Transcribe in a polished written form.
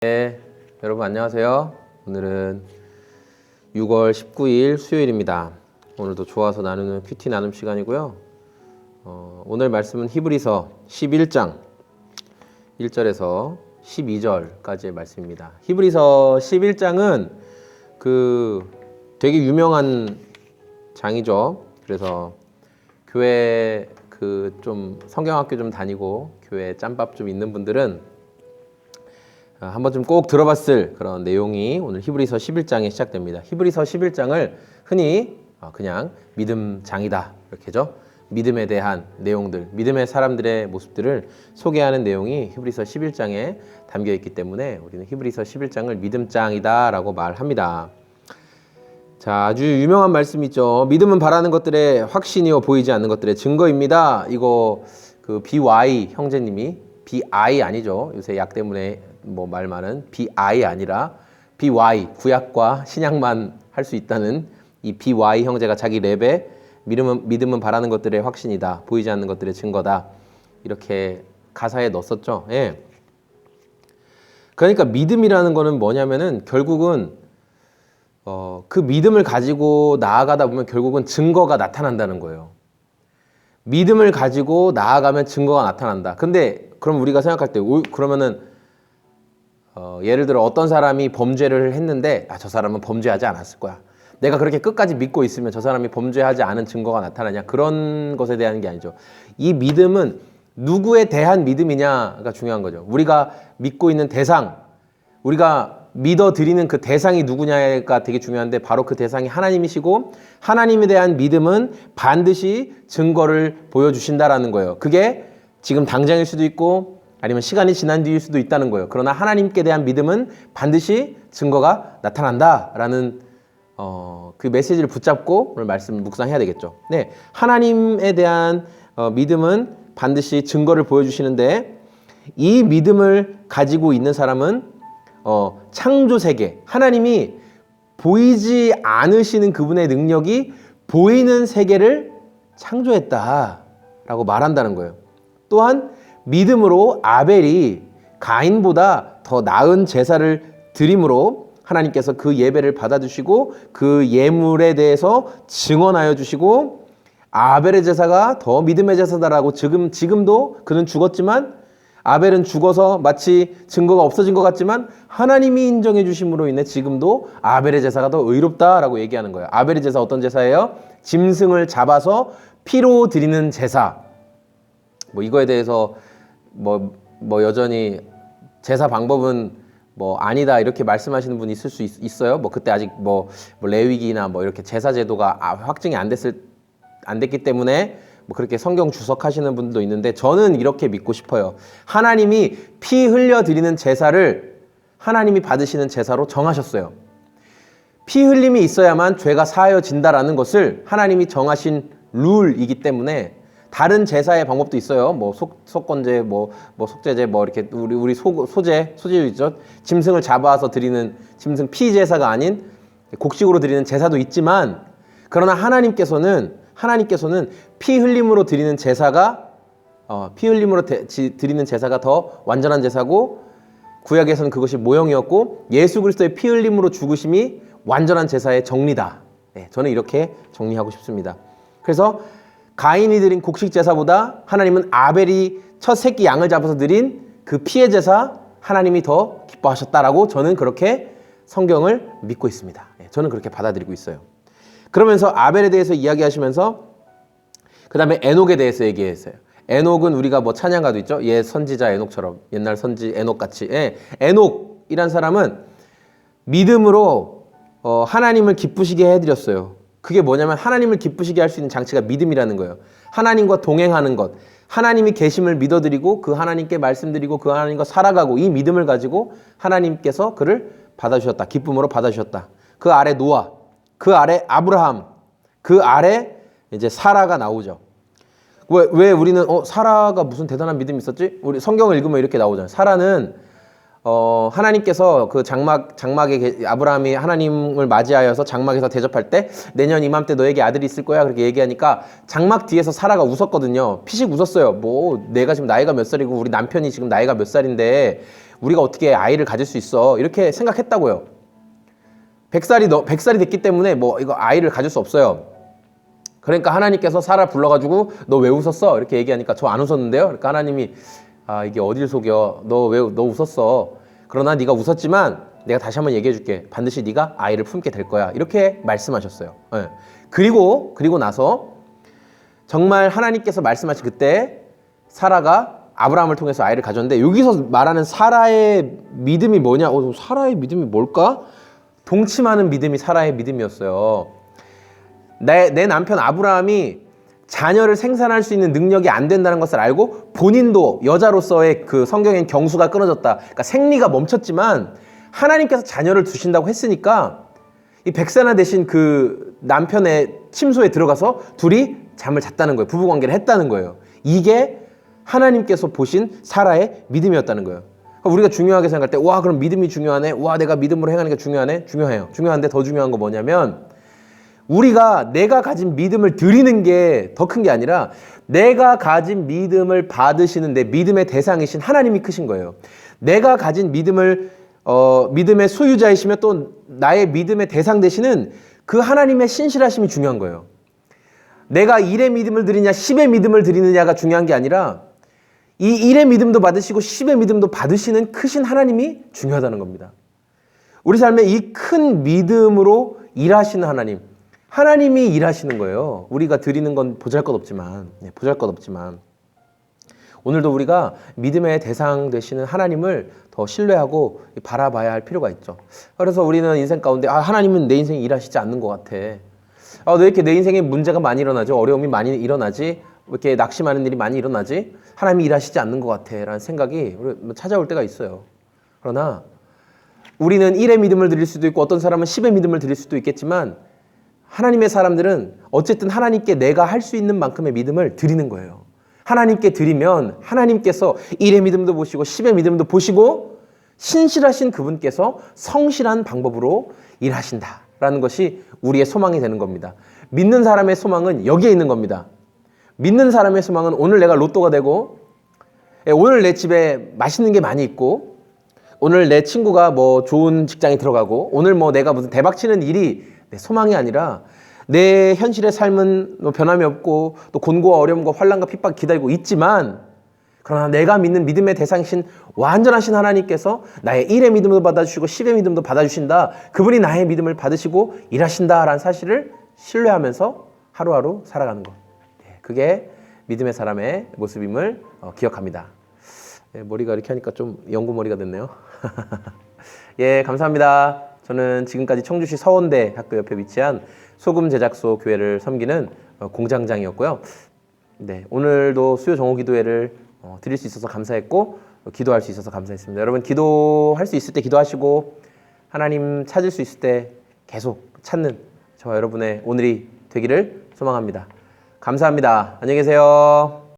네, 여러분 안녕하세요. 오늘은 6월 19일 수요일입니다. 오늘도 좋아서 나누는 큐티 나눔 시간이고요. 오늘 말씀은 히브리서 11장 1절에서 12절까지의 말씀입니다. 히브리서 11장은 되게 유명한 장이죠. 그래서 교회 좀 성경학교 좀 다니고 교회 짬밥 좀 있는 분들은 한 번쯤 꼭 들어봤을 그런 내용이 오늘 히브리서 11장에 시작됩니다. 히브리서 11장을 흔히 그냥 믿음장이다 이렇게죠. 믿음에 대한 내용들, 믿음의 사람들의 모습들을 소개하는 내용이 히브리서 11장에 담겨 있기 때문에 우리는 히브리서 11장을 믿음장이다 라고 말합니다. 자, 아주 유명한 말씀 있죠. 믿음은 바라는 것들의 확신이요 보이지 않는 것들의 증거입니다. 이거 BY 형제님이 BI 아니죠. 요새 약 때문에 말 많은 BI 아니라 BY 구약과 신약만 할 수 있다는 이 BY 형제가 자기 랩에 믿음은 바라는 것들의 확신이다. 보이지 않는 것들의 증거다. 이렇게 가사에 넣었었죠. 예. 그러니까 믿음이라는 거는 뭐냐면은 결국은 그 믿음을 가지고 나아가다 보면 결국은 증거가 나타난다는 거예요. 믿음을 가지고 나아가면 증거가 나타난다. 근데 그럼 우리가 생각할 때 그러면은 예를 들어 어떤 사람이 범죄를 했는데 저 사람은 범죄하지 않았을 거야. 내가 그렇게 끝까지 믿고 있으면 저 사람이 범죄하지 않은 증거가 나타나냐. 그런 것에 대한 게 아니죠. 이 믿음은 누구에 대한 믿음이냐가 중요한 거죠. 우리가 믿고 있는 대상, 우리가 믿어드리는 그 대상이 누구냐가 되게 중요한데 바로 그 대상이 하나님이시고 하나님에 대한 믿음은 반드시 증거를 보여주신다라는 거예요. 그게 지금 당장일 수도 있고 아니면 시간이 지난 뒤일 수도 있다는 거예요. 그러나 하나님께 대한 믿음은 반드시 증거가 나타난다라는 그 메시지를 붙잡고 오늘 말씀을 묵상해야 되겠죠. 네, 하나님에 대한 믿음은 반드시 증거를 보여주시는데 이 믿음을 가지고 있는 사람은 창조 세계, 하나님이 보이지 않으시는 그분의 능력이 보이는 세계를 창조했다라고 말한다는 거예요. 또한 믿음으로 아벨이 가인보다 더 나은 제사를 드림으로 하나님께서 그 예배를 받아주시고 그 예물에 대해서 증언하여 주시고 아벨의 제사가 더 믿음의 제사다라고 지금도 그는 죽었지만 아벨은 죽어서 마치 증거가 없어진 것 같지만 하나님이 인정해 주심으로 인해 지금도 아벨의 제사가 더 의롭다라고 얘기하는 거예요. 아벨의 제사 어떤 제사예요? 짐승을 잡아서 피로 드리는 제사. 이거에 대해서 여전히 제사 방법은 아니다 이렇게 말씀하시는 분이 있을 수 있어요. 그때 아직 레위기나 이렇게 제사 제도가 확증이 안 됐기 때문에 그렇게 성경 주석하시는 분들도 있는데 저는 이렇게 믿고 싶어요. 하나님이 피 흘려 드리는 제사를 하나님이 받으시는 제사로 정하셨어요. 피 흘림이 있어야만 죄가 사하여진다라는 것을 하나님이 정하신 룰이기 때문에 다른 제사의 방법도 있어요. 속건제, 속제제, 이렇게 우리 소제도 있죠. 짐승을 잡아서 드리는 짐승 피 제사가 아닌 곡식으로 드리는 제사도 있지만 그러나 하나님께서는 피 흘림으로 드리는 제사가 드리는 제사가 더 완전한 제사고 구약에서는 그것이 모형이었고 예수 그리스도의 피 흘림으로 죽으심이 완전한 제사의 정리다. 네, 저는 이렇게 정리하고 싶습니다. 그래서 가인이 드린 곡식 제사보다 하나님은 아벨이 첫 새끼 양을 잡아서 드린 그 피의 제사 하나님이 더 기뻐하셨다라고 저는 그렇게 성경을 믿고 있습니다. 네, 저는 그렇게 받아들이고 있어요. 그러면서 아벨에 대해서 이야기하시면서 그 다음에 에녹에 대해서 얘기했어요. 에녹은 우리가 찬양가도 있죠. 선지자 에녹처럼 옛날 선지 에녹같이. 에녹이란 사람은 믿음으로 하나님을 기쁘시게 해드렸어요. 그게 뭐냐면 하나님을 기쁘시게 할 수 있는 장치가 믿음이라는 거예요. 하나님과 동행하는 것, 하나님이 계심을 믿어드리고 그 하나님께 말씀드리고 그 하나님과 살아가고 이 믿음을 가지고 하나님께서 그를 받아주셨다. 기쁨으로 받아주셨다. 그 아래 노아, 그 아래 아브라함, 그 아래 이제 사라가 나오죠. 왜 우리는 사라가 무슨 대단한 믿음이 있었지? 우리 성경을 읽으면 이렇게 나오잖아요. 사라는 하나님께서 그 장막에 아브라함이 하나님을 맞이하여서 장막에서 대접할 때 내년 이맘때 너에게 아들이 있을 거야 그렇게 얘기하니까 장막 뒤에서 사라가 웃었거든요. 피식 웃었어요. 내가 지금 나이가 몇 살이고 우리 남편이 지금 나이가 몇 살인데 우리가 어떻게 아이를 가질 수 있어? 이렇게 생각했다고요. 100살이 됐기 때문에 뭐 이거 아이를 가질 수 없어요. 그러니까 하나님께서 사라 불러가지고 너 왜 웃었어? 이렇게 얘기하니까 저 안 웃었는데요. 그러니까 하나님이 이게 어딜 속여? 너 웃었어? 그러나 네가 웃었지만 내가 다시 한번 얘기해 줄게. 반드시 네가 아이를 품게 될 거야. 이렇게 말씀하셨어요. 네. 그리고 나서 정말 하나님께서 말씀하신 그때 사라가 아브라함을 통해서 아이를 가졌는데 여기서 말하는 사라의 믿음이 뭐냐? 사라의 믿음이 뭘까? 동침하는 믿음이 사라의 믿음이었어요. 내 남편 아브라함이 자녀를 생산할 수 있는 능력이 안 된다는 것을 알고 본인도 여자로서의 그 성경엔 경수가 끊어졌다. 그러니까 생리가 멈췄지만 하나님께서 자녀를 두신다고 했으니까 이 백세나 되신 그 남편의 침소에 들어가서 둘이 잠을 잤다는 거예요. 부부관계를 했다는 거예요. 이게 하나님께서 보신 사라의 믿음이었다는 거예요. 그러니까 우리가 중요하게 생각할 때 와 그럼 믿음이 중요하네. 와 내가 믿음으로 행하는 게 중요하네. 중요해요. 중요한데 더 중요한 거 뭐냐면 우리가 내가 가진 믿음을 드리는 게 더 큰 게 아니라 내가 가진 믿음을 받으시는 내 믿음의 대상이신 하나님이 크신 거예요. 내가 가진 믿음의 소유자이시며 또 나의 믿음의 대상 되시는 그 하나님의 신실하심이 중요한 거예요. 내가 1의 믿음을 드리냐 10의 믿음을 드리느냐가 중요한 게 아니라 이 1의 믿음도 받으시고 10의 믿음도 받으시는 크신 하나님이 중요하다는 겁니다. 우리 삶에 이 큰 믿음으로 일하시는 하나님이 일하시는 거예요. 우리가 드리는 건 보잘것없지만 오늘도 우리가 믿음의 대상 되시는 하나님을 더 신뢰하고 바라봐야 할 필요가 있죠. 그래서 우리는 인생 가운데 하나님은 내 인생에 일하시지 않는 것 같아. 왜 이렇게 내 인생에 문제가 많이 일어나지? 어려움이 많이 일어나지? 왜 이렇게 낙심하는 일이 많이 일어나지? 하나님이 일하시지 않는 것 같아 라는 생각이 찾아올 때가 있어요. 그러나 우리는 1의 믿음을 드릴 수도 있고 어떤 사람은 10의 믿음을 드릴 수도 있겠지만 하나님의 사람들은 어쨌든 하나님께 내가 할 수 있는 만큼의 믿음을 드리는 거예요. 하나님께 드리면 하나님께서 1의 믿음도 보시고 10의 믿음도 보시고 신실하신 그분께서 성실한 방법으로 일하신다라는 것이 우리의 소망이 되는 겁니다. 믿는 사람의 소망은 여기에 있는 겁니다. 믿는 사람의 소망은 오늘 내가 로또가 되고 오늘 내 집에 맛있는 게 많이 있고 오늘 내 친구가 뭐 좋은 직장에 들어가고 오늘 뭐 내가 무슨 대박치는 일이 내 소망이 아니라 내 현실의 삶은 변함이 없고 또 곤고와 어려움과 환난과 핍박 기다리고 있지만 그러나 내가 믿는 믿음의 대상이신 완전하신 하나님께서 나의 1의 믿음도 받아주시고 10의 믿음도 받아주신다. 그분이 나의 믿음을 받으시고 일하신다라는 사실을 신뢰하면서 하루하루 살아가는 것. 그게 믿음의 사람의 모습임을 기억합니다. 머리가 이렇게 하니까 좀 연구머리가 됐네요. 예, 감사합니다. 저는 지금까지 청주시 서원대 학교 옆에 위치한 소금 제작소 교회를 섬기는 공장장이었고요. 네, 오늘도 수요 정오 기도회를 드릴 수 있어서 감사했고 기도할 수 있어서 감사했습니다. 여러분 기도할 수 있을 때 기도하시고 하나님 찾을 수 있을 때 계속 찾는 저와 여러분의 오늘이 되기를 소망합니다. 감사합니다. 안녕히 계세요.